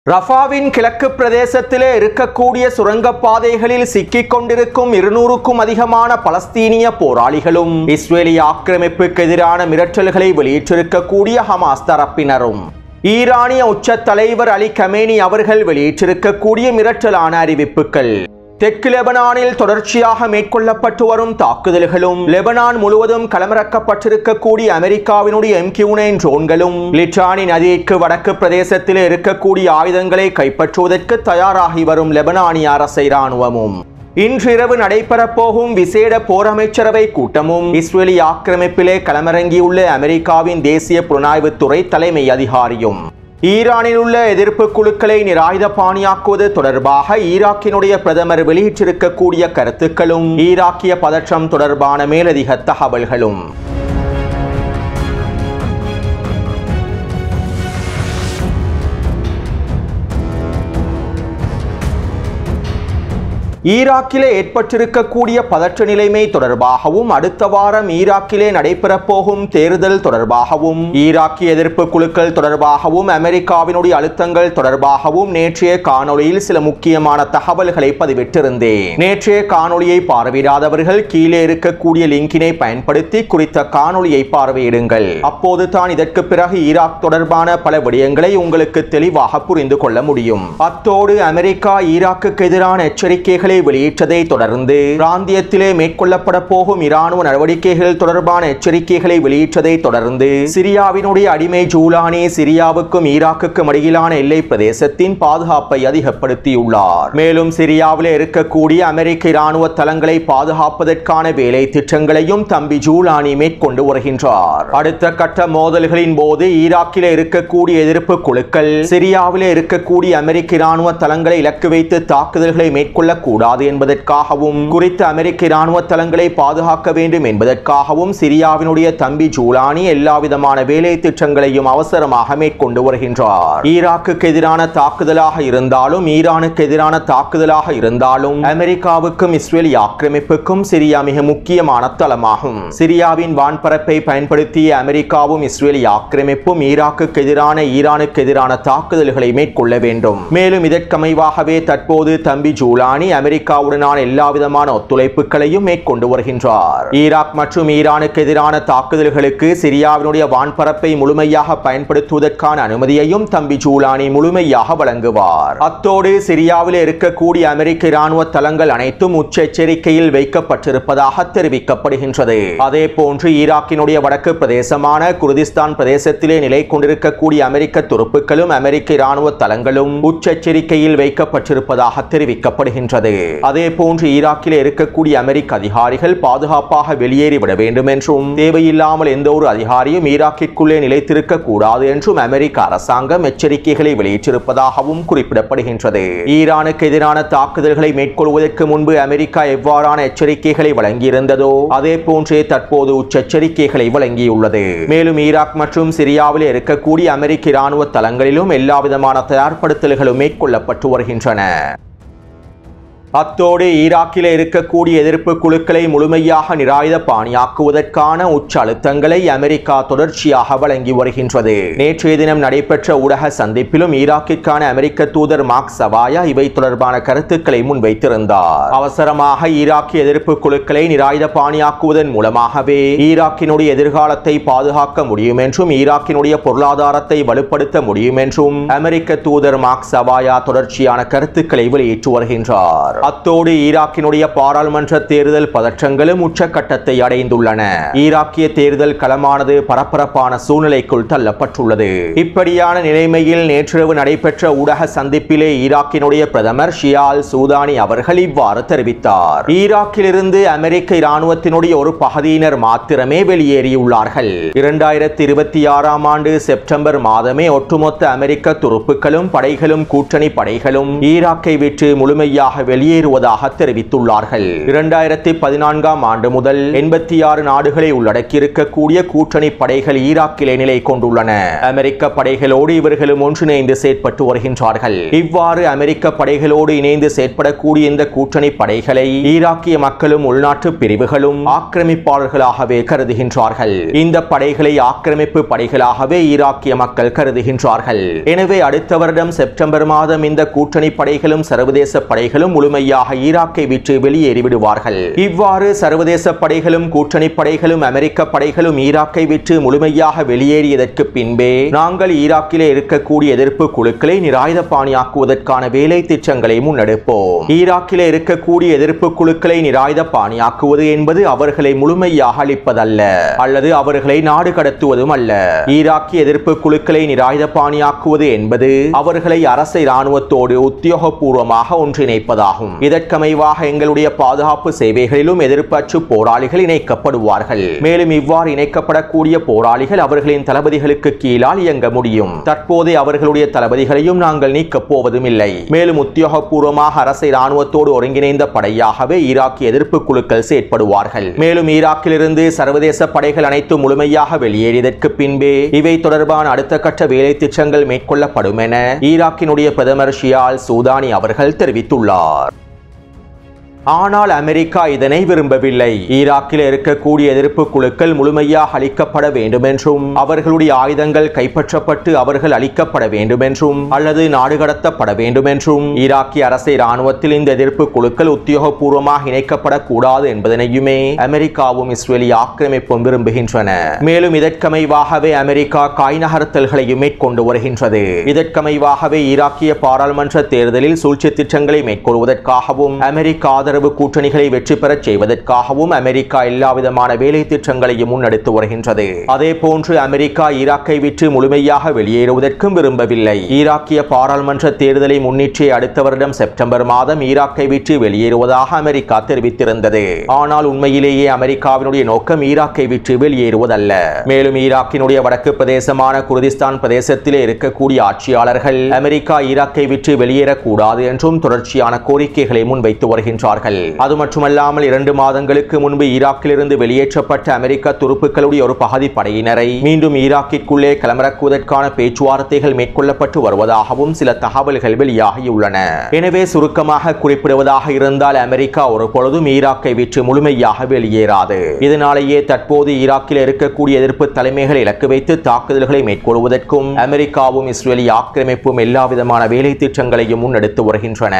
ரஃபாவின் கிழக்கு பிரதேசத்திலே இருக்கக்கூடிய சுரங்கப்பாதைகளில் சிக்கிக் கொண்டிருக்கும் 200க்கும் அதிகமான பலஸ்தீனிய போராளிகளும் இஸ்ரேலிய ஆக்கிரமிப்புக்கு எதிரான மிரட்டல்களை வெளியிட்டிருக்கக்கூடிய ஹமாஸ் தரப்பினரும் ஈரானிய உச்ச தலைவர் அலி கமேனி அவர்கள் வெளியிட்டிருக்கக்கூடிய மிரட்டலான அறிவிப்புகள் தெற்கு லெபனானில் தொடர்ச்சியாக மேற்கொள்ளப்பட்டு வரும் தாக்குதல்களும் லெபனான் முழுவதும் களமிறக்கப்பட்டிருக்கக்கூடிய அமெரிக்காவினுடைய MQ-9 ட்ரோன்களும் லிட்டானி நதிக்கு வடக்கு பிரதேசத்தில் இருக்கக்கூடிய ஆயுதங்களை கைப்பற்றுவதற்கு தயாராகி வரும் லெபனானிய அரசை இராணுவமும் இன்றிரவு நடைபெறப்போகும் விசேட போரமைச்சரவை கூட்டமும் இஸ்ரேலிய ஆக்கிரமிப்பிலே களமிறங்கியுள்ள அமெரிக்காவின் தேசிய புலனாய்வுத்துறை தலைமை அதிகாரியும் ஈரானில் உள்ள எதிர்ப்பு குழுக்களை நிராயுதபாணியாக்குவது தொடர்பாக ஈராக்கினுடைய பிரதமர் வெளியிட்டிருக்கக்கூடிய கருத்துக்களும் ஈராக்கிய பதற்றம் தொடர்பான மேலதிக தகவல்களும் ஈராக்கிலே ஏற்பட்டிருக்கக்கூடிய பதற்ற நிலைமை தொடர்பாகவும் அடுத்த வாரம் ஈராக்கிலே நடைபெறப்போகும் தேர்தல் தொடர்பாகவும் ஈராக்கிய எதிர்ப்பு குழுக்கள் தொடர்பாகவும் அமெரிக்காவினுடைய அழுத்தங்கள் தொடர்பாகவும் நேற்றைய காணொளியில் சில முக்கியமான தகவல்களை பதிவிட்டிருந்தேன். நேற்றைய காணொளியை பார்வையிடாதவர்கள் கீழே இருக்கக்கூடிய லிங்கினை பயன்படுத்தி குறித்த காணொளியை பார்வையிடுங்கள். அப்போது தான் இதற்கு பிறகு ஈராக் தொடர்பான பல விடயங்களை உங்களுக்கு தெளிவாக புரிந்து கொள்ள முடியும். அத்தோடு அமெரிக்கா ஈராக்குக்கு எதிரான எச்சரிக்கைகள் வெளியிட்டதை தொடர்ந்து பிராந்தியத்திலே மேற்கொள்ளப்பட போகும் இராணுவ நடவடிக்கைகள் தொடர்பான எச்சரிக்கைகளை வெளியிட்டதை தொடர்ந்து சிரியாவினுடைய அடிமை ஜூலானி சிரியாவுக்கும் ஈராக்குக்கும் இடையிலான எல்லை பிரதேசத்தின் பாதுகாப்பை அதிகப்படுத்தியுள்ளார். மேலும் சிரியாவில் இருக்கக்கூடிய அமெரிக்க இராணுவ தளங்களை பாதுகாப்பதற்கான வேலை திட்டங்களையும் தம்பி ஜூலானி மேற்கொண்டு வருகின்றார். அடுத்த கட்ட மோதல்களின் போது ஈராக்கில் இருக்கக்கூடிய எதிர்ப்பு குழுக்கள் சிரியாவில் இருக்கக்கூடிய அமெரிக்க இராணுவ தளங்களை இலக்கு வைத்து தாக்குதல்களை மேற்கொள்ளக்கூடாது என்பதற்காகவும் குறித்த அமெரிக்க இராணுவ தளங்களை பாதுகாக்க வேண்டும் என்பதற்காகவும் சிரியாவினுடைய தம்பி ஜூலானி எல்லா விதமான வேலை திட்டங்களையும் அவசரமாக மேற்கொண்டு வருகின்றார். ஈராக்குக்கு எதிரான தாக்குதலாக இருந்தாலும் ஈரானுக்கு எதிரான தாக்குதலாக இருந்தாலும் அமெரிக்காவுக்கும் இஸ்ரேலிய ஆக்கிரமிப்புக்கும் சிரியா மிக முக்கியமான தளமாகும். சிரியாவின் வான்பரப்பை பயன்படுத்திய அமெரிக்காவும் இஸ்ரேலிய ஆக்கிரமிப்பும் ஈராக்குக்கு எதிரான ஈரானுக்கு எதிரான தாக்குதல்களை மேற்கொள்ள வேண்டும். மேலும் இதற்கமைவாகவே தற்போது தம்பி ஜூலானி அமெரிக்காவுடனான எல்லா விதமான ஒத்துழைப்புகளையும் மேற்கொண்டு வருகின்றார். ஈராக் மற்றும் ஈரானுக்கு எதிரான தாக்குதல்களுக்கு சிரியாவினுடைய வான்பரப்பை முழுமையாக பயன்படுத்துவதற்கான அனுமதியையும் தம்பி ஜூலானி முழுமையாக வழங்குவார். அத்தோடு சிரியாவில் இருக்கக்கூடிய அமெரிக்க இராணுவ தளங்கள் அனைத்தும் உச்ச எச்சரிக்கையில் வைக்கப்பட்டிருப்பதாக தெரிவிக்கப்படுகின்றது. அதே போன்று ஈராக்கினுடைய வடக்கு பிரதேசமான குர்திஸ்தான் பிரதேசத்திலே நிலை கொண்டிருக்கக்கூடிய அமெரிக்க துருப்புக்களும் அமெரிக்க இராணுவ தளங்களும் உச்ச எச்சரிக்கையில் வைக்கப்பட்டிருப்பதாக தெரிவிக்கப்படுகின்றது. அதே போன்று ஈராக்கில் இருக்கக்கூடிய அமெரிக்க அதிகாரிகள் பாதுகாப்பாக வெளியேறிவிட வேண்டும் என்றும் தேவையில்லாமல் எந்த ஒரு அதிகாரியும் ஈராக்கிற்குள்ளே நிலைத்திருக்க கூடாது என்றும் அமெரிக்க அரசாங்கம் எச்சரிக்கைகளை வெளியிட்டிருப்பதாகவும் குறிப்பிடப்படுகின்றது. ஈரானுக்கு எதிரான தாக்குதல்களை மேற்கொள்வதற்கு முன்பு அமெரிக்கா எவ்வாறான எச்சரிக்கைகளை வழங்கியிருந்ததோ அதே போன்றே தற்போது உச்ச எச்சரிக்கைகளை வழங்கியுள்ளது. மேலும் ஈராக் மற்றும் சிரியாவில் இருக்கக்கூடிய அமெரிக்க இராணுவ தளங்களிலும் எல்லா விதமான தயார்படுத்தல்களும் மேற்கொள்ளப்பட்டு வருகின்றன. அத்தோடு ஈராக்கில் இருக்கக்கூடிய எதிர்ப்பு குழுக்களை முழுமையாக நிராயுதபாணியாக்குவதற்கான உச்ச அழுத்தங்களை அமெரிக்கா தொடர்ச்சியாக வழங்கி வருகின்றது. நேற்றைய தினம் நடைபெற்ற ஊடக சந்திப்பிலும் ஈராக்கிற்கான அமெரிக்க தூதர் மார்க் சவாயா இவை தொடர்பான கருத்துக்களை முன்வைத்திருந்தார். அவசரமாக ஈராக்கிய எதிர்ப்பு குழுக்களை நிராயுதபாணியாக்குவதன் மூலமாகவே ஈராக்கினுடைய எதிர்காலத்தை பாதுகாக்க முடியும் என்றும் ஈராக்கினுடைய பொருளாதாரத்தை வலுப்படுத்த முடியும் என்றும் அமெரிக்க தூதர் மார்க் சவாயா தொடர்ச்சியான கருத்துக்களை வெளியிட்டு வருகின்றார். அத்தோடு ஈராக்கினுடைய பாராளுமன்ற தேர்தல் பதற்றங்களும் உச்சக்கட்டத்தை அடைந்துள்ளன. ஈராக்கிய தேர்தல் களமானது பரபரப்பான சூழ்நிலைக்குள் தள்ளப்பட்டுள்ளது. இப்படியான நிலைமையில் நேற்றிரவு நடைபெற்ற ஊடக சந்திப்பிலே ஈராக்கினுடைய பிரதமர் ஷியால் சூதானி அவர்கள் இவ்வாறு தெரிவித்தார். ஈராக்கிலிருந்து அமெரிக்க இராணுவத்தினுடைய ஒரு பகுதியினர் மாத்திரமே வெளியேறியுள்ளார்கள். 2026 ஆண்டு செப்டம்பர் மாதமே ஒட்டுமொத்த அமெரிக்க துருப்புக்களும் படைகளும் கூட்டணி படைகளும் ஈராக்கை விட்டு முழுமையாக வெளியே வெளியேறுவதாக தெரிவித்துள்ளார்கள். 2014ஆம் ஆண்டு முதல் 86 நாடுகளை உள்ளடக்கியிருக்கக்கூடிய கூட்டணி படைகள் ஈராக்கிலே நிலை கொண்டுள்ளன. அமெரிக்க படைகளோடு இவர்களும் ஒன்றிணைந்து செயற்பட்டு வருகின்றார்கள். இவ்வாறு அமெரிக்க படைகளோடு இணைந்து செயற்படக்கூடிய இந்த கூட்டணி படைகளை ஈராக்கிய மக்களும் உள்நாட்டு பிரிவுகளும் ஆக்கிரமிப்பாளர்களாகவே கருதுகின்றார்கள். இந்த படைகளை ஆக்கிரமிப்பு படைகளாகவே ஈராக்கிய மக்கள் கருதுகின்றார்கள். எனவே அடுத்த வருடம் செப்டம்பர் மாதம் இந்த கூட்டணி படைகளும் சர்வதேச படைகளும் முழுமையாக ஈராக்கை விட்டு வெளியேறிவிடுவார்கள். இவ்வாறு சர்வதேச படைகளும் கூட்டணி படைகளும் அமெரிக்க படைகளும் ஈராக்கை விட்டு முழுமையாக வெளியேறியதற்கு பின்பே நாங்கள் ஈராக்கிலே இருக்கக்கூடிய எதிர்ப்பு குழுக்களை நிராயுதபாணியாக்குவதற்கான வேலை திட்டங்களை முன்னெடுப்போம். ஈராக்கிலே இருக்கக்கூடிய எதிர்ப்பு குழுக்களை நிராயுதபாணியாக்குவது என்பது அவர்களை முழுமையாக அழிப்பதல்ல அல்லது அவர்களை நாடு கடத்துவதும் அல்ல. ஈராக்கிய எதிர்ப்பு குழுக்களை நிராயுதபாணியாக்குவது என்பது அவர்களை அரச இராணுவத்தோடு உத்தியோகபூர்வமாக ஒன்றிணைப்பதாகும். இதற்கமைவாக எங்களுடைய பாதுகாப்பு சேவைகளிலும் எதிர்ப்பற்று போராளிகள் இணைக்கப்படுவார்கள். மேலும் இவ்வாறு இணைக்கப்படக்கூடிய போராளிகள் அவர்களின் தளபதிகளுக்கு கீழால் இயங்க முடியும். தற்போதே அவர்களுடைய தளபதிகளையும் நாங்கள் நீக்கப் போவதும் இல்லை. மேலும் உத்தியோகபூர்வமாக அரச இராணுவத்தோடு ஒருங்கிணைந்த படையாகவே ஈராக்கிய எதிர்ப்பு குழுக்கள் செயற்படுவார்கள். மேலும் ஈராக்கிலிருந்து சர்வதேச படைகள் அனைத்தும் முழுமையாக வெளியேறியதற்கு பின்பே இவை தொடர்பான அடுத்த கட்ட வேலை திட்டங்கள் மேற்கொள்ளப்படும் என ஈராக்கினுடைய பிரதமர் ஷியால் சூதானி அவர்கள் தெரிவித்துள்ளார். ஆனால் அமெரிக்கா இதனை விரும்பவில்லை. ஈராக்கில் இருக்கக்கூடிய எதிர்ப்பு குழுக்கள் முழுமையாக அழிக்கப்பட வேண்டும் என்றும் அவர்களுடைய ஆயுதங்கள் கைப்பற்றப்பட்டு அவர்கள் அழிக்கப்பட வேண்டும் என்றும் அல்லது நாடு கடத்தப்பட வேண்டும் என்றும் ஈராக்கிய அரச இராணுவத்தில் இந்த எதிர்ப்பு குழுக்கள் உத்தியோகபூர்வமாக இணைக்கப்படக்கூடாது என்பதனையுமே அமெரிக்காவும் இஸ்ரேலிய ஆக்கிரமிப்பும் விரும்புகின்றன. மேலும் இதற்கமைவாகவே அமெரிக்கா காய் நகர்த்தல்களையும் மேற்கொண்டு வருகின்றது. இதற்கமைவாகவே ஈராக்கிய பாராளுமன்ற தேர்தலில் சூழ்ச்சி திட்டங்களை மேற்கொள்வதற்காகவும் அமெரிக்கா ஆதரவு கூட்டணிகளை வெற்றி பெறச் செய்வதற்காகவும் அமெரிக்கா எல்லாவிதமான வேலை திட்டங்களையும் முன்னெடுத்து வருகின்றது. அதே போன்று அமெரிக்கா ஈராக்கை விட்டு முழுமையாக வெளியேறுவதற்கும் விரும்பவில்லை. ஈராக்கிய பாராளுமன்ற தேர்தலை முன்னிட்டு அடுத்த வருடம் செப்டம்பர் மாதம் ஈராக்கை விட்டு வெளியேறுவதாக அமெரிக்கா தெரிவித்திருந்தது. ஆனால் உண்மையிலேயே அமெரிக்காவினுடைய நோக்கம் ஈராக்கை விட்டு வெளியேறுவதல்ல. மேலும் ஈராக்கினுடைய வடக்கு பிரதேசமான குர்திஸ்தான் பிரதேசத்திலே இருக்கக்கூடிய ஆட்சியாளர்கள் அமெரிக்கா ஈராக்கை விட்டு வெளியேறக்கூடாது என்றும் தொடர்ச்சியான கோரிக்கைகளை முன்வைத்து வருகின்றார்கள். அது மட்டுமல்லாமல் 2 மாதங்களுக்கு முன்பு ஈராக்கிலிருந்து வெளியேற்றப்பட்ட அமெரிக்க துருப்புக்களுடைய ஒரு பகுதி படையினரை மீண்டும் ஈராக்கிற்குள்ளே களமிறக்குவதற்கான பேச்சுவார்த்தைகள் மேற்கொள்ளப்பட்டு வருவதாகவும் சில தகவல்கள் வெளியாகியுள்ளன. எனவே சுருக்கமாக குறிப்பிடுவதாக இருந்தால் அமெரிக்கா ஒரு பொழுதும் ஈராக்கை விட்டு முழுமையாக வெளியேறாது. இதனாலேயே தற்போது ஈராக்கில் இருக்கக்கூடிய எதிர்ப்பு தலைமைகளை இலக்கு வைத்து தாக்குதல்களை மேற்கொள்வதற்கும் அமெரிக்காவும் இஸ்ரேலிய ஆக்கிரமிப்பும் எல்லாவிதமான வேலை திட்டங்களையும் முன்னெடுத்து வருகின்றன.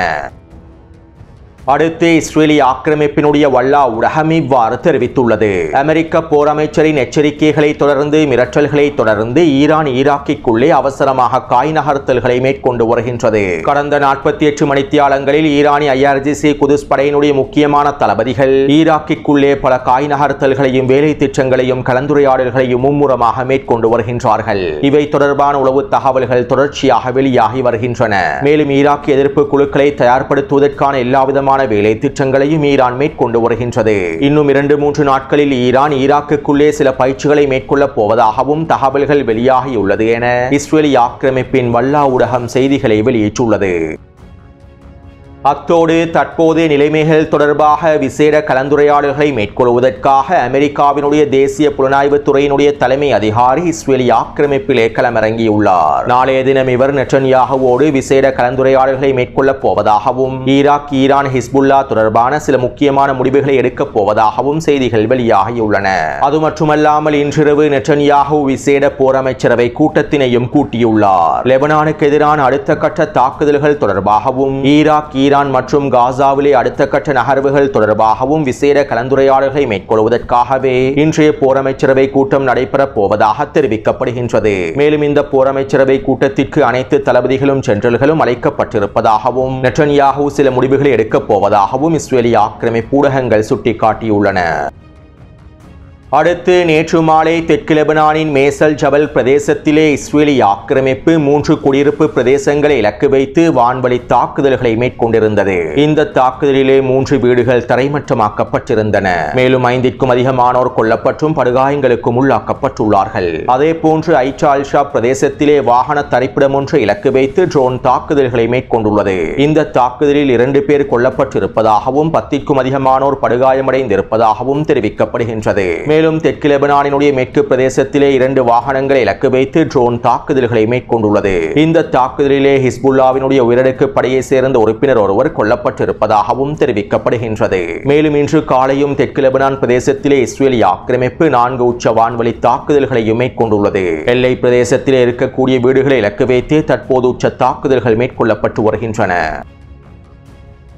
அடுத்து இஸ்ரேலிய ஆக்கிரமிப்பினுடைய வல்லா ஊடகம் இவ்வாறு தெரிவித்துள்ளது. அமெரிக்க போர் அமைச்சரின் எச்சரிக்கைகளை தொடர்ந்து மிரட்டல்களை தொடர்ந்து ஈரான் ஈராக்கிற்குள்ளே அவசரமாக காய் நகர்த்தல்களை மேற்கொண்டு வருகின்றது. கடந்த 48 மணித்தியாலங்களில் ஈரானிய IRGC குதுஸ் படையினுடைய முக்கியமான தளபதிகள் ஈராக்கிற்குள்ளே பல காய் நகர்த்தல்களையும் வேலை திட்டங்களையும் கலந்துரையாடல்களையும் மும்முரமாக மேற்கொண்டு வருகின்றார்கள். இவை தொடர்பான உளவு தகவல்கள் தொடர்ச்சியாக வெளியாகி வருகின்றன. மேலும் ஈராக் எதிர்ப்பு குழுக்களை தயார்படுத்துவதற்கான எல்லாவிதமான வேலை திட்டங்களையும் ஈரான் மேற்கொண்டு வருகின்றது. இன்னும் 2-3 நாட்களில் ஈரான் ஈராக்குக்குள்ளே சில பயிற்சிகளை மேற்கொள்ளப் போவதாகவும் தகவல்கள் வெளியாகியுள்ளது என இஸ்ரேலிய ஆக்கிரமிப்பின் வல்லா ஊடகம் செய்திகளை வெளியிட்டுள்ளது. அத்தோடு தற்போதைய நிலைமைகள் தொடர்பாக விசேட கலந்துரையாடல்களை மேற்கொள்வதற்காக அமெரிக்காவினுடைய தேசிய புலனாய்வு துறையினுடைய தலைமை அதிகாரி இஸ்ரேலிய ஆக்கிரமிப்பிலே களமிறங்கியுள்ளார். நாளைய தினம் இவர் நெட்டன்யாகுவோடு விசேட கலந்துரையாடல்களை மேற்கொள்ளப் போவதாகவும் ஈராக் ஈரான் ஹிஸ்புல்லா தொடர்பான சில முக்கியமான முடிவுகளை எடுக்கப் போவதாகவும் செய்திகள் வெளியாகியுள்ளன. அது மட்டுமல்லாமல் இன்றிரவு நெட்டன்யாகு விசேட போர் அமைச்சரவை கூட்டத்தினையும் கூட்டியுள்ளார். லெபனானுக்கு எதிரான அடுத்த கட்ட தாக்குதல்கள் தொடர்பாகவும் ஈராக் ஈரான் மற்றும் காசாவிலே அடுத்த கட்ட நகர்வுகள் தொடர்பாகவும் விசேட கலந்துரையாடல்களை மேற்கொள்வதற்காகவே இன்றைய போரமைச்சரவை கூட்டம் நடைபெறப் போவதாக தெரிவிக்கப்படுகின்றது. மேலும் இந்த போரமைச்சரவை கூட்டத்திற்கு அனைத்து தளபதிகளும் ஜெனரல்களும் அழைக்கப்பட்டிருப்பதாகவும் நெட்டன்யாகு சில முடிவுகளை எடுக்கப் போவதாகவும் இஸ்ரேலிய ஆக்கிரமிப்பு ஊடகங்கள் சுட்டிக்காட்டியுள்ளன. அடுத்து நேற்று மாலை தெற்கு லெபனானின் மேசல் ஜபல் பிரதேசத்திலே இஸ்ரேலி ஆக்கிரமிப்பு 3 குடியிருப்பு பிரதேசங்களை இலக்கு வைத்து வான்வழி தாக்குதல்களை மேற்கொண்டிருந்தது. இந்த தாக்குதலிலே 3 வீடுகள் தரைமட்டமாக்கப்பட்டிருந்தன. மேலும் 5க்கும் அதிகமானோர் கொல்லப்பட்டும் படுகாயங்களுக்கும் உள்ளாக்கப்பட்டுள்ளார்கள். அதேபோன்று ஐட்டா அல்ஷா பிரதேசத்திலே வாகன தரிப்பிடம் ஒன்றை இலக்கு வைத்து ட்ரோன் தாக்குதல்களை மேற்கொண்டுள்ளது. இந்த தாக்குதலில் 2 பேர் கொல்லப்பட்டிருப்பதாகவும் 10க்கும் அதிகமானோர் படுகாயமடைந்திருப்பதாகவும் தெரிவிக்கப்படுகின்றது. மேலும் தெற்கு லெபனானினுடைய மேற்கு பிரதேசத்திலே 2 வாகனங்களை இலக்கு வைத்து ட்ரோன் தாக்குதல்களை மேற்கொண்டுள்ளது. இந்த தாக்குதலிலே ஹிஸ்புல்லாவினுடைய உயரடுக்கு படையை சேர்ந்த உறுப்பினர் ஒருவர் கொல்லப்பட்டிருப்பதாகவும் தெரிவிக்கப்படுகின்றது. மேலும் இன்று காலையும் தெற்கு லெபனான் பிரதேசத்திலே இஸ்ரேலி ஆக்கிரமிப்பு 4 உச்ச வான்வழி தாக்குதல்களையும் மேற்கொண்டுள்ளது. எல்லை பிரதேசத்திலே இருக்கக்கூடிய வீடுகளை இலக்கு வைத்தே தற்போது உச்ச தாக்குதல்கள் மேற்கொள்ளப்பட்டு வருகின்றன.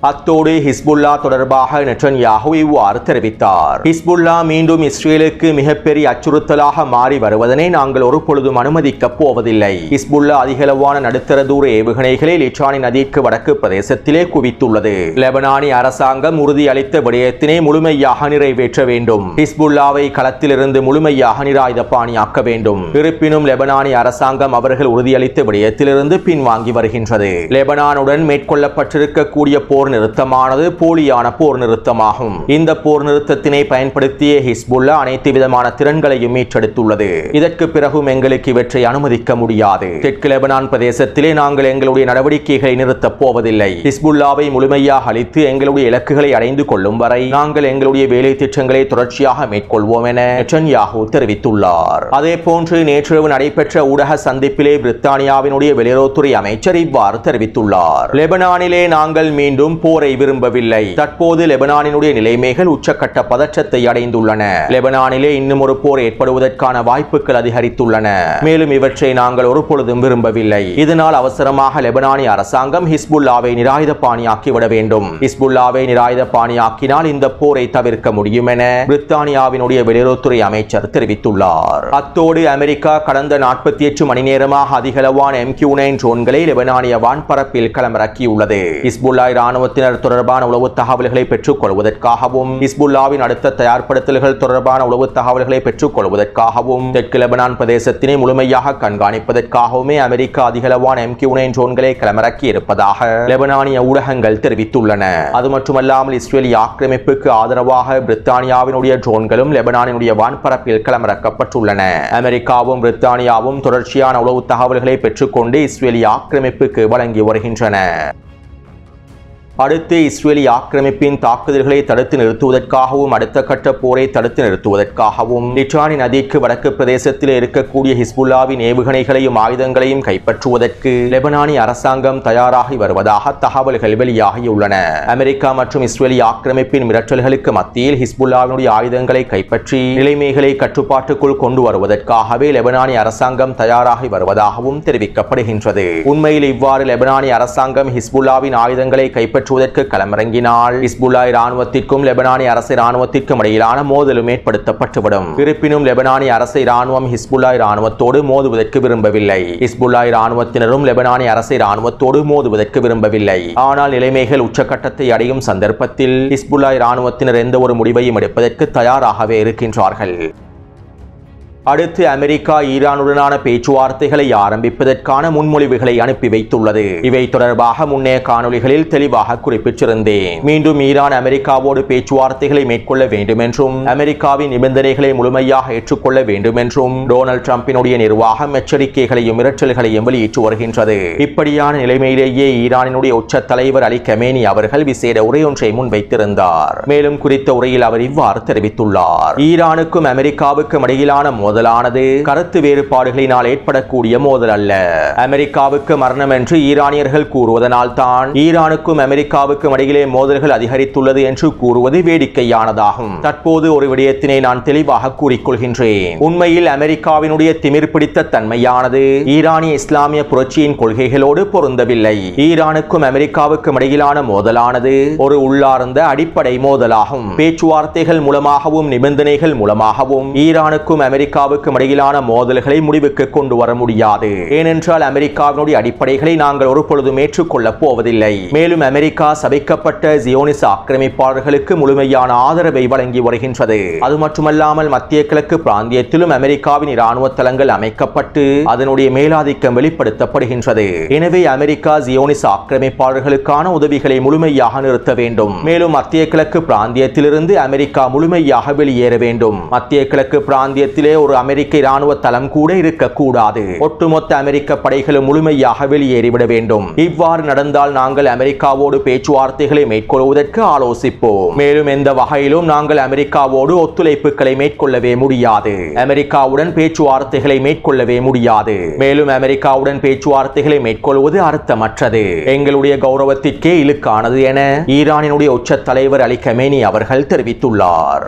அத்தோடு ஹிஸ்புல்லா தொடர்பாக நெட்டன்யாஹு இவ்வாறு தெரிவித்தார். ஹிஸ்புல்லா மீண்டும் இஸ்ரேலுக்கு மிகப்பெரிய அச்சுறுத்தலாக மாறி வருவதனை நாங்கள் ஒருபொழுதும் அனுமதிக்கப் போவதில்லை. ஹிஸ்புல்லா அதிகளவான நடுத்தர தூர ஏவுகணைகளை லிச்சானி நதிக்கு வடக்கு பிரதேசத்திலே குவித்துள்ளது. லெபனானி அரசாங்கம் உறுதியளித்த விடயத்தினை முழுமையாக நிறைவேற்ற வேண்டும். ஹிஸ்புல்லாவை களத்திலிருந்து முழுமையாக நிராயுதபாணியாக்க வேண்டும். இருப்பினும் லெபனானி அரசாங்கம் அவர்கள் உறுதியளித்த விடயத்திலிருந்து பின்வாங்கி வருகின்றது. லெபனானுடன் மேற்கொள்ளப்பட்டிருக்கக்கூடிய போர் நிறுத்தமானது போலியான போர் நிறுத்தமாகும். இந்த போர் நிறுத்தத்தினை பயன்படுத்திய ஹிஸ்புல்லா அனைத்து விதமான திறன்களையும் மீட்டெடுத்துள்ளது. இதற்கு பிறகும் எங்களுக்கு இவற்றை அனுமதிக்க முடியாது. தெற்கு லெபனான் பிரதேசத்திலே நாங்கள் எங்களுடைய நடவடிக்கைகளை நிறுத்தப் போவதில்லை. ஹிஸ்புல்லாவை முழுமையாக அழித்து எங்களுடைய இலக்குகளை அடைந்து கொள்ளும் வரை நாங்கள் எங்களுடைய வேலை திட்டங்களை தொடர்ச்சியாக மேற்கொள்வோம் என நெட்டன்யாஹு தெரிவித்துள்ளார். அதேபோன்று நேற்றிரவு நடைபெற்ற ஊடக சந்திப்பிலே பிரித்தானியாவினுடைய வெளியுறவுத்துறை அமைச்சர் இவ்வாறு தெரிவித்துள்ளார். லெபனானிலே நாங்கள் மீண்டும் போரை விரும்பவில்லை. தற்போது லெபனானினுடைய நிலைமைகள் உச்சக்கட்ட பதற்றத்தை அடைந்துள்ளன. லெபனானிலே இன்னும் ஒரு போர் ஏற்படுவதற்கான வாய்ப்புகள் அதிகரித்துள்ளன. மேலும் இவற்றை நாங்கள் ஒருபொழுதும் விரும்பவில்லை. இதனால் அவசரமாக லெபனானி அரசாங்கம் ஹிஸ்புல்லாவை நிராயுதபாணியாக்கிவிட வேண்டும். ஹிஸ்புல்லாவை நிராயுதபாணியாக்கினால் இந்த போரை தவிர்க்க முடியும் என பிரித்தானியாவினுடைய வெளியுறவுத்துறை அமைச்சர் தெரிவித்துள்ளார். அத்தோடு அமெரிக்கா கடந்த 48 மணி நேரமாக அதிகளவான MQ-9 ட்ரோன்களை லெபனானிய வான்பரப்பில் களமிறக்கியுள்ளது. ஹிஸ்புல்லா இராணுவத்தினர் தொடர்பான உளவு தகவல்களை பெற்றுக் கொள்வதற்காகவும் ஹிஸ்புல்லாவின் அடுத்த தயார்படுத்தல்கள் தொடர்பான உளவு தகவல்களை பெற்றுக் கொள்வதற்காகவும் தெற்கு லெபனான் பிரதேசத்தினை முழுமையாக கண்காணிப்பதற்காகவுமே அமெரிக்கா அதிகளவான MQ-9 ட்ரோன்களை களமிறக்கி இருப்பதாக லெபனானிய ஊடகங்கள் தெரிவித்துள்ளன. அது மட்டுமல்லாமல் இஸ்ரேலி ஆக்கிரமிப்புக்கு ஆதரவாக பிரித்தானியாவினுடைய ட்ரோன்களும் லெபனானினுடைய வான்பரப்பில் களமிறக்கப்பட்டுள்ளன. அமெரிக்காவும் பிரித்தானியாவும் தொடர்ச்சியான உளவு தகவல்களை பெற்றுக்கொண்டு இஸ்ரேலி ஆக்கிரமிப்புக்கு வழங்கி வருகின்றன. அடுத்து இஸ்ரேலி ஆக்கிரமிப்பின் தாக்குதல்களை தடுத்து நிறுத்துவதற்காகவும் அடுத்த கட்ட போரை தடுத்து நிறுத்துவதற்காகவும் லிச்சானி நதிக்கு வடக்கு பிரதேசத்தில் இருக்கக்கூடிய ஹிஸ்புல்லாவின் ஏவுகணைகளையும் ஆயுதங்களையும் கைப்பற்றுவதற்கு லெபனானி அரசாங்கம் தயாராகி வருவதாக தகவல்கள் வெளியாகியுள்ளன. அமெரிக்கா மற்றும் இஸ்ரேலி ஆக்கிரமிப்பின் மிரட்டல்களுக்கு மத்தியில் ஹிஸ்புல்லாவினுடைய ஆயுதங்களை கைப்பற்றி நிலைமைகளை கட்டுப்பாட்டுக்குள் கொண்டு வருவதற்காகவே லெபனானி அரசாங்கம் தயாராகி வருவதாகவும் தெரிவிக்கப்படுகின்றது. உண்மையில் இவ்வாறு லெபனானி அரசாங்கம் ஹிஸ்புல்லாவின் ஆயுதங்களை கைப்பற்றி களமிறங்கினால் ஹிஸ்புல்லா இராணுவத்திற்கும் லெபனானி அரசு இராணுவத்திற்கும் இடையிலான மோதலும் ஏற்படுத்தப்பட்டுவிடும். இருப்பினும் லெபனானி அரசு இராணுவம் ஹிஸ்புல்லா இராணுவத்தோடு மோதுவதற்கு விரும்பவில்லை. ஹிஸ்புல்லா இராணுவத்தினரும் லெபனானி அரசு இராணுவத்தோடு மோதுவதற்கு விரும்பவில்லை. ஆனால் நிலைமைகள் உச்சக்கட்டத்தை அடையும் சந்தர்ப்பத்தில் ஹிஸ்புல்லா இராணுவத்தினர் எந்த ஒரு முடிவையும் எடுப்பதற்கு தயாராகவே இருக்கின்றார்கள். அடுத்து அமெரிக்கா ஈரானுடனான பேச்சுவார்த்தைகளை ஆரம்பிப்பதற்கான முன்மொழிவுகளை அனுப்பி வைத்துள்ளது. இவை தொடர்பாக முன்னைய காணொளிகளில் தெளிவாக குறிப்பிட்டிருந்தேன். மீண்டும் ஈரான் அமெரிக்காவோடு பேச்சுவார்த்தைகளை மேற்கொள்ள வேண்டும் என்றும் அமெரிக்காவின் நிபந்தனைகளை முழுமையாக ஏற்றுக்கொள்ள வேண்டும் என்றும் டொனால்ட் ட்ரம்பினுடைய நிர்வாகம் எச்சரிக்கைகளையும் மிரட்டல்களையும் வெளியிட்டு வருகின்றது. இப்படியான நிலைமையிலேயே ஈரானினுடைய உச்ச தலைவர் அலி கமேனி அவர்கள் விசேட உரையொன்றை முன்வைத்திருந்தார். மேலும் குறித்த உரையில் அவர் இவ்வாறு தெரிவித்துள்ளார். ஈரானுக்கும் அமெரிக்காவுக்கும் இடையிலான மோதலானது கருத்து வேறுபாடுகளினால் ஏற்படக்கூடிய மோதல் அல்ல. அமெரிக்காவுக்கு மரணம் என்று ஈரானியர்கள் கூறுவதனால் தான் ஈரானுக்கும் அமெரிக்காவுக்கும் இடையிலே மோதல்கள் அதிகரித்துள்ளது என்று கூறுவது வேடிக்கையானதாகும். தற்போது ஒரு விடயத்தினை நான் தெளிவாக கூறிக்கொள்கின்றேன். உண்மையில் அமெரிக்காவினுடைய திமிர் பிடித்த தன்மையானது ஈரானிய இஸ்லாமிய புரட்சியின் கொள்கைகளோடு பொருந்தவில்லை. ஈரானுக்கும் அமெரிக்காவுக்கும் இடையிலான மோதலானது ஒரு உள்ளார்ந்த அடிப்படை மோதலாகும். பேச்சுவார்த்தைகள் மூலமாகவும் நிபந்தனைகள் மூலமாகவும் ஈரானுக்கும் அமெரிக்கா அமெரிக்காவுக்கும் இடையிலான மோதல்களை முடிவுக்கு கொண்டு வர முடியாது. ஏனென்றால் அமெரிக்காவினுடைய அடிப்படைகளை நாங்கள் ஒரு பொழுதும் ஏற்றுக்கொள்ளப் போவதில்லை. மேலும் அமெரிக்கா சபிக்கப்பட்ட ஜியோனிச ஆக்கிரமிப்பாளர்களுக்கு முழுமையான ஆதரவை வழங்கி வருகின்றது. அது மட்டுமல்லாமல் மத்திய கிழக்கு பிராந்தியத்திலும் அமெரிக்காவின் இராணுவ தளங்கள் அமைக்கப்பட்டு அதனுடைய மேலாதிக்கம் வெளிப்படுத்தப்படுகின்றது. எனவே அமெரிக்கா ஜியோனிச ஆக்கிரமிப்பாளர்களுக்கான உதவிகளை முழுமையாக நிறுத்த வேண்டும். மேலும் மத்திய கிழக்கு பிராந்தியத்திலிருந்து அமெரிக்கா முழுமையாக வெளியேற வேண்டும். மத்திய கிழக்கு பிராந்தியத்திலே ஒரு அமெரிக்க இராணுவ தளம் கூட இருக்கக்கூடாது. ஒட்டுமொத்த அமெரிக்க படைகளும் முழுமையாக வெளியேறிவிட வேண்டும். இவ்வாறு நடந்தால் நாங்கள் அமெரிக்காவோடு பேச்சுவார்த்தைகளை மேற்கொள்வதற்கு ஆலோசிப்போம். மேலும் எந்த வகையிலும் நாங்கள் அமெரிக்காவோடு ஒத்துழைப்புகளை மேற்கொள்ளவே முடியாது. அமெரிக்காவுடன் பேச்சுவார்த்தைகளை மேற்கொள்ளவே முடியாது. மேலும் அமெரிக்காவுடன் பேச்சுவார்த்தைகளை மேற்கொள்வது அர்த்தமற்றது, எங்களுடைய கௌரவத்திற்கே இழுக்கானது என ஈரானினுடைய உச்ச தலைவர் அலி கமேனி அவர்கள் தெரிவித்துள்ளார்.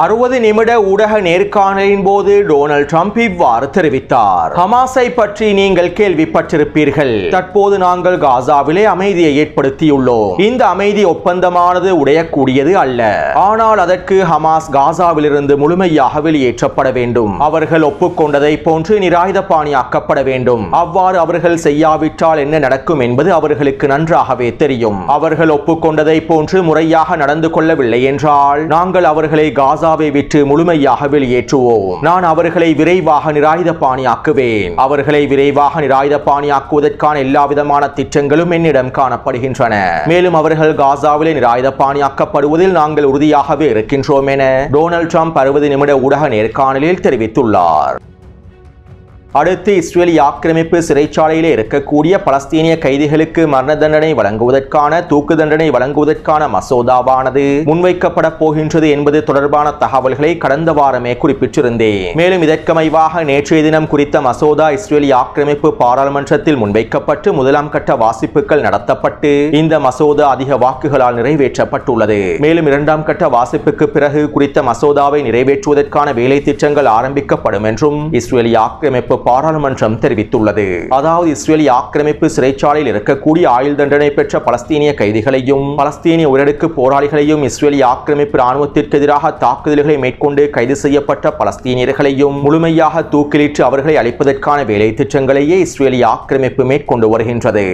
60 நிமிட ஊடக நேர்காணலின் போது டொனால்ட் ட்ரம்ப் இவ்வாறு தெரிவித்தார். ஹமாஸை பற்றி நீங்கள் கேள்விப்பட்டிருப்பீர்கள். தற்போது நாங்கள் காசாவிலே அமைதியை ஏற்படுத்தியுள்ளோம். இந்த அமைதி ஒப்பந்தமானது உடையக்கூடியது அல்ல. ஆனால் அதற்கு ஹமாஸ் காசாவிலிருந்து முழுமையாக வெளியேற்றப்பட வேண்டும். அவர்கள் ஒப்புக்கொண்டதை போன்று நிராயுதபாணியாக்கப்பட வேண்டும். அவ்வாறு அவர்கள் செய்யாவிட்டால் என்ன நடக்கும் என்பது அவர்களுக்கு நன்றாகவே தெரியும். அவர்கள் ஒப்புக்கொண்டதை போன்று முறையாக நடந்து கொள்ளவில்லை என்றால் நாங்கள் அவர்களை காசா விட்டு முழுமையாக வெளியேற்றுவோம். நான் அவர்களை விரைவாக நிராயுதபாணியாக்குவேன். அவர்களை விரைவாக நிராயுதபாணியாக்குவதற்கான எல்லா விதமான திட்டங்களும் என்னிடம் காணப்படுகின்றன. மேலும் அவர்கள் காசாவிலே நிராயுதபாணியாக்கப்படுவதில் நாங்கள் உறுதியாகவே இருக்கின்றோம் என டொனால்ட் ட்ரம்ப் 60 நிமிட ஊடக நேர்காணலில் தெரிவித்துள்ளார். அடுத்து இஸ்ரேலிய ஆக்கிரமிப்பு சிறைச்சாலையிலே இருக்கக்கூடிய பலஸ்தீனிய கைதிகளுக்கு மரண தண்டனை வழங்குவதற்கான தூக்கு தண்டனை வழங்குவதற்கான மசோதாவானது முன்வைக்கப்பட போகின்றது என்பது தொடர்பான தகவல்களை கடந்த வாரமே குறிப்பிட்டிருந்தேன். மேலும் இதற்கமைவாக நேற்றைய தினம் குறித்த மசோதா இஸ்ரேலிய ஆக்கிரமிப்பு பாராளுமன்றத்தில் முன்வைக்கப்பட்டு முதலாம் கட்ட வாசிப்புகள் நடத்தப்பட்டு இந்த மசோதா அதிக வாக்குகளால் நிறைவேற்றப்பட்டுள்ளது. மேலும் இரண்டாம் கட்ட வாசிப்புக்கு பிறகு குறித்த மசோதாவை நிறைவேற்றுவதற்கான வேலை திட்டங்கள் ஆரம்பிக்கப்படும் என்றும் இஸ்ரேலிய ஆக்கிரமிப்பு பாராளுமன்றம் தெரிவித்துள்ளது. அதாவது இஸ்ரேலிய ஆக்கிரமிப்பு சிறைச்சாலையில் இருக்கக்கூடிய ஆயுள் தண்டனை பெற்ற பலஸ்தீனிய கைதிகளையும் பலஸ்தீனிய உயரடுக்கு போராளிகளையும் இஸ்ரேலிய ஆக்கிரமிப்பு ராணுவத்திற்கு எதிராக தாக்குதல்களை மேற்கொண்டு கைது செய்யப்பட்ட பலஸ்தீனியர்களையும் முழுமையாக தூக்கிலிட்டு அவர்களை அழிப்பதற்கான வேலை திட்டங்களையே இஸ்ரேலிய ஆக்கிரமிப்பு மேற்கொண்டு வருகின்றது.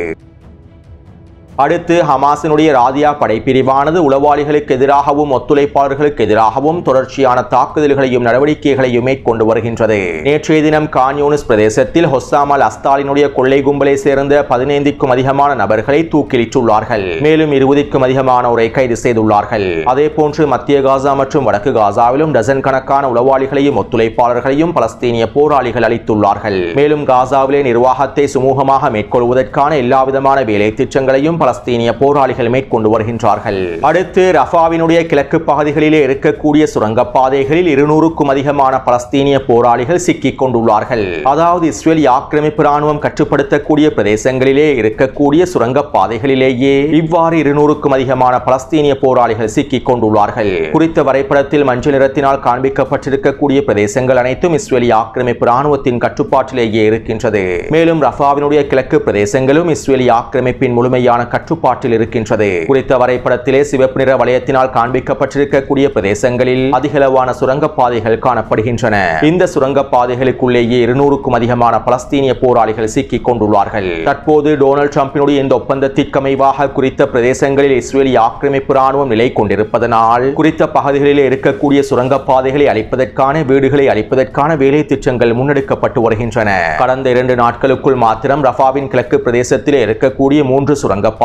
அடுத்து ஹமாஸினுடைய ராதியா படைப்பிரிவானது உளவாளிகளுக்கு எதிராகவும் ஒத்துழைப்பாளர்களுக்கு எதிராகவும் தொடர்ச்சியான தாக்குதல்களையும் நடவடிக்கைகளையும் மேற்கொண்டு வருகின்றது. நேற்றைய தினம் கான் யூனிஸ் பிரதேசத்தில் ஹொஸ்ஸாம் அல் அஸ்தாலினுடைய கொள்ளை கும்பலை சேர்ந்த 15க்கும் அதிகமான நபர்களை தூக்கிலிட்டுள்ளார்கள். மேலும் 20க்கும் அதிகமானோரை கைது செய்துள்ளார்கள். அதே போன்று மத்திய காசா மற்றும் வடக்கு காசாவிலும் டசன் கணக்கான உளவாளிகளையும் ஒத்துழைப்பாளர்களையும் பலஸ்தீனிய போராளிகள் அளித்துள்ளார்கள். மேலும் காசாவிலே நிர்வாகத்தை சுமூகமாக மேற்கொள்வதற்கான எல்லாவிதமான வேலை திட்டங்களையும் பலஸ்தீனிய போராளிகள் மேற்கொண்டு வருகின்றார்கள். அடுத்து ரஃபாவினுடைய கிழக்கு பகுதிகளிலே இருக்கக்கூடிய சுரங்கப்பாதைகளில் 200க்கும் அதிகமான பலஸ்தீனிய போராளிகள் சிக்கிக் கொண்டுள்ளார்கள். அதாவது இஸ்ரேலிய ஆக்கிரமிப்பு ராணுவம் கட்டுப்படுத்தக்கூடிய பிரதேசங்களிலே இருக்கக்கூடிய சுரங்கப்பாதைகளிலேயே இவ்வாறு 200க்கும் அதிகமான பலஸ்தீனிய போராளிகள் சிக்கிக் கொண்டுள்ளார்கள். குறித்த வரைபடத்தில் மஞ்சள் நிறத்தினால் காண்பிக்கப்பட்டிருக்கக்கூடிய பிரதேசங்கள் அனைத்தும் இஸ்ரேலிய ஆக்கிரமிப்பு ராணுவத்தின் கட்டுப்பாட்டிலேயே இருக்கின்றது. மேலும் ரஃபாவினுடைய கிழக்கு பிரதேசங்களும் இஸ்ரேலிய ஆக்கிரமிப்பின் முழுமையான கட்டுப்பாட்டில் இருக்கின்றது. குறித்த வரைபடத்திலே சிவப்பு நிற வளையத்தினால் காண்பிக்கப்பட்டிருக்கக்கூடிய பிரதேசங்களில் அதிகளவான சுரங்கப்பாதைகள் காணப்படுகின்றன. இந்த சுரங்கப்பாதைகளுக்குள்ளேயே 200க்கும் அதிகமான பலஸ்தீனிய போராளிகள் சிக்கிக் கொண்டுள்ளார்கள். தற்போது டொனால்ட் ட்ரம்பினுடைய இந்த ஒப்பந்தத்திற்கமைவாக குறித்த பிரதேசங்களில் இஸ்ரேலிய ஆக்கிரமிப்பு ராணுவம் நிலை கொண்டிருப்பதனால் குறித்த பகுதிகளில் இருக்கக்கூடிய சுரங்கப்பாதைகளை அழிப்பதற்கான வீடுகளை அழிப்பதற்கான வேலை திட்டங்கள் முன்னெடுக்கப்பட்டு வருகின்றன. கடந்த 2 நாட்களுக்குள் மாத்திரம் ரஃபாவின் கிழக்கு பிரதேசத்திலே இருக்கக்கூடிய 3 சுரங்கப்பாதைகளில்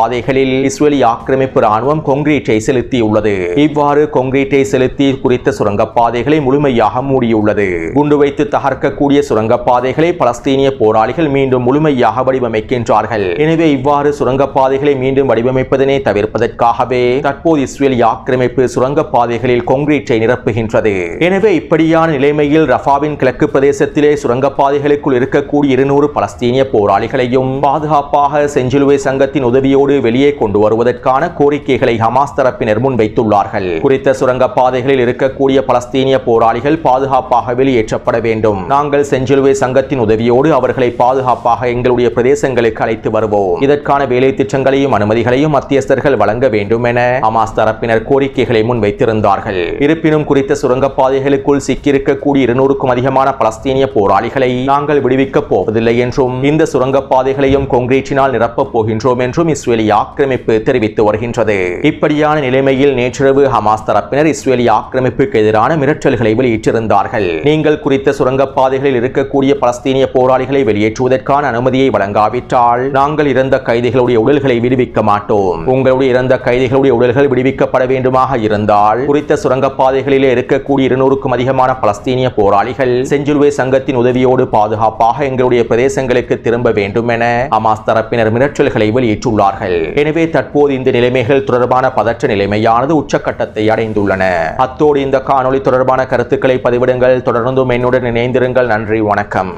இஸ்ரேலிய ஆக்கிரமிப்பு ராணுவம் கொங்கிரீட்டை செலுத்தியுள்ளது. இவ்வாறு கொங்கிரீட்டை செலுத்தி குறித்த சுரங்கப்பாதைகளை முழுமையாக மூடியுள்ளது. குண்டு வைத்து தகர்க்கக்கூடிய சுரங்கப்பாதைகளை பலஸ்தீனிய போராளிகள் மீண்டும் முழுமையாக வடிவமைக்கின்றார்கள். எனவே இவ்வாறு சுரங்கப்பாதைகளை மீண்டும் வடிவமைப்பதனை தவிர்ப்பதற்காகவே தற்போது இஸ்ரேலிய ஆக்கிரமிப்பு சுரங்கப்பாதைகளில் கொங்கிரீட்டை நிரப்புகின்றது. எனவே இப்படியான நிலைமையில் ரஃபாவின் கிழக்கு பிரதேசத்திலே சுரங்கப்பாதைகளுக்குள் இருக்கக்கூடிய 200 பலஸ்தீனிய போராளிகளையும் பாதுகாப்பாக செஞ்சிலுவை சங்கத்தின் உதவியோடு உறுதியோடு வெளியே கொண்டு வருவதற்கான கோரிக்கைகளை ஹமாஸ் தரப்பினர் முன்வைத்துள்ளார்கள். குறித்த சுரங்கப்பாதைகளில் இருக்கக்கூடிய பலஸ்தீனிய போராளிகள் பாதுகாப்பாக வெளியேற்றப்பட வேண்டும். நாங்கள் செஞ்சிலுவை சங்கத்தின் உதவியோடு அவர்களை பாதுகாப்பாக எங்களுடைய பிரதேசங்களுக்கு அழைத்து வருவோம். இதற்கான வேலை திட்டங்களையும் அனுமதிகளையும் மத்தியஸ்தர்கள் வழங்க வேண்டும் என ஹமாஸ் தரப்பினர் கோரிக்கைகளை முன்வைத்திருந்தார்கள். இருப்பினும் குறித்த சுரங்கப்பாதைகளுக்குள் சிக்கியிருக்கக்கூடிய 200க்கும் அதிகமான பலஸ்தீனிய போராளிகளை நாங்கள் விடுவிக்கப் போவதில்லை என்றும் இந்த சுரங்கப்பாதைகளையும் கான்கிரீட்டினால் நிரப்பப் போகின்றோம் என்றும் இஸ்ரேலிய ஆக்கிரமிப்பு தெரிவித்து வருகின்றது. இப்படியான நிலைமையில் நேற்றிரவு ஹமாஸ் தரப்பினர் இஸ்ரேலிய ஆக்கிரமிப்புக்கு எதிரான மிரட்டல்களை வெளியிட்டிருந்தார்கள். நீங்கள் குறித்த சுரங்கப்பாதைகளில் இருக்கக்கூடிய பலஸ்தீனிய போராளிகளை வெளியேற்றுவதற்கான அனுமதியை வழங்காவிட்டால் நாங்கள் இறந்த கைதிகளுடைய உடல்களை விடுவிக்க மாட்டோம். உங்களுடைய இறந்த கைதிகளுடைய உடல்கள் விடுவிக்கப்பட வேண்டுமாக இருந்தால் குறித்த சுரங்கப்பாதைகளிலே இருக்கக்கூடிய 200க்கும் அதிகமான பலஸ்தீனிய போராளிகள் செஞ்சிலுவை சங்கத்தின் உதவியோடு பாதுகாப்பாக எங்களுடைய பிரதேசங்களுக்கு திரும்ப வேண்டும் என ஹமாஸ் தரப்பினர் மிரட்டல்களை வெளியிட்டுள்ளார்கள். எனவே தற்போது இந்த நிலைமைகள் தொடர்பான பதற்ற நிலைமையானது உச்சக்கட்டத்தை அடைந்துள்ளன. அத்தோடு இந்த காணொளி தொடர்பான கருத்துக்களை பதிவிடுங்கள். தொடர்ந்தும் என்னுடன் இணைந்திருங்கள். நன்றி, வணக்கம்.